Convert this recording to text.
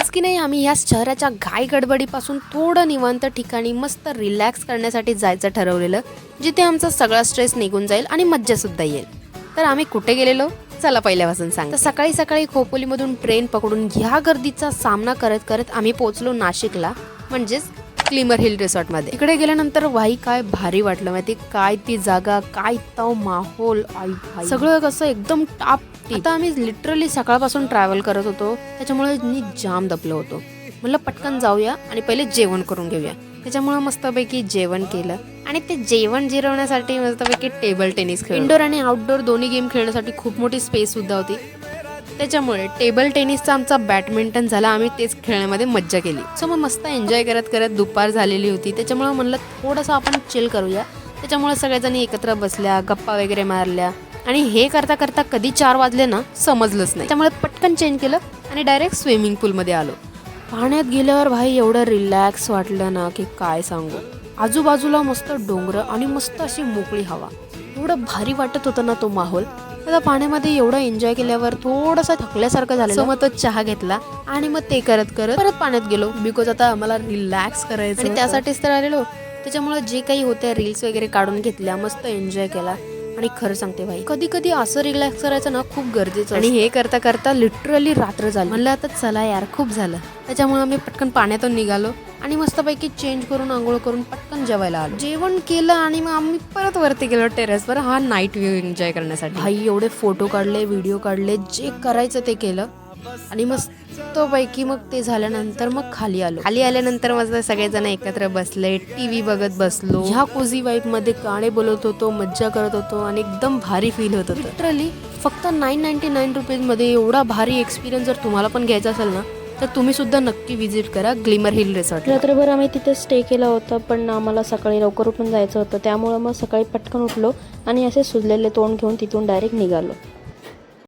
आज की नाही आम्ही या शहराच्या घाई गडबडीपासून थोडं निवांत ठिकाणी मस्त रिलॅक्स करण्यासाठी जायचं ठरवलेलं, जिथे आमचा सगळा स्ट्रेस निघून जाईल आणि मज्जा सुद्धा येईल. तर आम्ही कुठे गेलेलो चला पहिल्यापासून सांग. तर सकाळी सकाळी खोपोलीमधून ट्रेन पकडून ह्या गर्दीचा सामना करत करत आम्ही पोहोचलो नाशिकला, म्हणजेच ग्लिमर हिल रिसॉर्टमध्ये. इकडे गेल्यानंतर वाई काय भारी वाटलं माहिती, काय ती जागा, काय तो माहोल, सगळं कसं एकदम टाप. आता आम्ही लिटरली सकाळपासून ट्रॅव्हल करत होतो, त्याच्यामुळे मी जाम दपलो होतो. म्हणलं पटकन जाऊया आणि पहिले जेवण करून घेऊया. त्याच्यामुळे मस्तपैकी जेवण केलं आणि ते जेवण जिरवण्यासाठी मस्तपैकी टेबल टेनिस खेळ. इंडोर आणि आउटडोर दोन्ही गेम खेळण्यासाठी खूप मोठी स्पेस सुद्धा होती. त्याच्यामुळे टेबल टेनिसचा आमचा बॅडमिंटन झाला. आम्ही तेच खेळण्यामध्ये मज्जा केली. सो मग मस्त एन्जॉय करत करत दुपार झालेली होती. त्याच्यामुळे म्हणलं थोडंसं आपण चिल करूया. त्याच्यामुळे सगळेजणी एकत्र बसल्या, गप्पा वगैरे मारल्या आणि हे करता करता कधी 4 वाजले ना समजलंच नाही. त्यामुळे पटकन चेंज केलं आणि डायरेक्ट स्विमिंग पूलमध्ये आलो. पाण्यात गेल्यावर भाई एवढं रिलॅक्स वाटलं ना की काय सांगू. आजूबाजूला मस्त डोंगर आणि मस्त अशी मोकळी हवा, एवढं भारी वाटत होतं ना तो माहोल. आता पाण्यामध्ये एवढं एन्जॉय केल्यावर थोडंसं थकल्यासारखं झालं. मग तो चहा घेतला आणि मग ते करत करत परत पाण्यात गेलो. बिकॉज आता आम्हाला रिलॅक्स करायचं आणि त्यासाठीच तर आलेलो. त्याच्यामुळे जे काही होते रील्स वगैरे काढून घेतल्या, मस्त एन्जॉय केला. आणि खरं सांगते भाई, कधी कधी असं रिलॅक्स करायचं ना खूप गरजेचं. आणि हे करता करता लिटरली रात्र झाली. म्हणलं आता चला यार खूप झालं. त्याच्यामुळे आम्ही पटकन पाण्यातून निघालो आणि मस्तपैकी चेंज करून आंघोळ करून पटकन जेवायला आलो. जेवण केलं आणि मग आम्ही परत वरती गेलो टेरेसवर हा नाईट व्ह्यू एन्जॉय करण्यासाठी. भाई एवढे फोटो काढले, व्हिडिओ काढले, जे करायचं ते केलं आणि मस्तपैकी मग ते झाल्यानंतर मग खाली आलो. खाली आल्यानंतर मस्त सगळेजण एकत्र बसले, टीव्ही बघत बसलो. ह्या कोझी वाईब मध्ये गाणे बोलत होतो, मज्जा करत होतो आणि एकदम भारी फील होत होतं. लिटरली फक्त 999 रुपीजमध्ये एवढा भारी एक्सपिरियन्स जर तुम्हाला पण घ्यायचा असेल ना तर तुम्ही सुद्धा नक्की विजिट करा ग्लिमर हिल रिसॉर्ट. रात्रभर आम्ही तिथे स्टे केला होता, पण आम्हाला सकाळी लवकर उठून जायचं होतं. त्यामुळं मग सकाळी पटकन उठलो आणि असे सुजलेले तोंड घेऊन तिथून डायरेक्ट निघालो.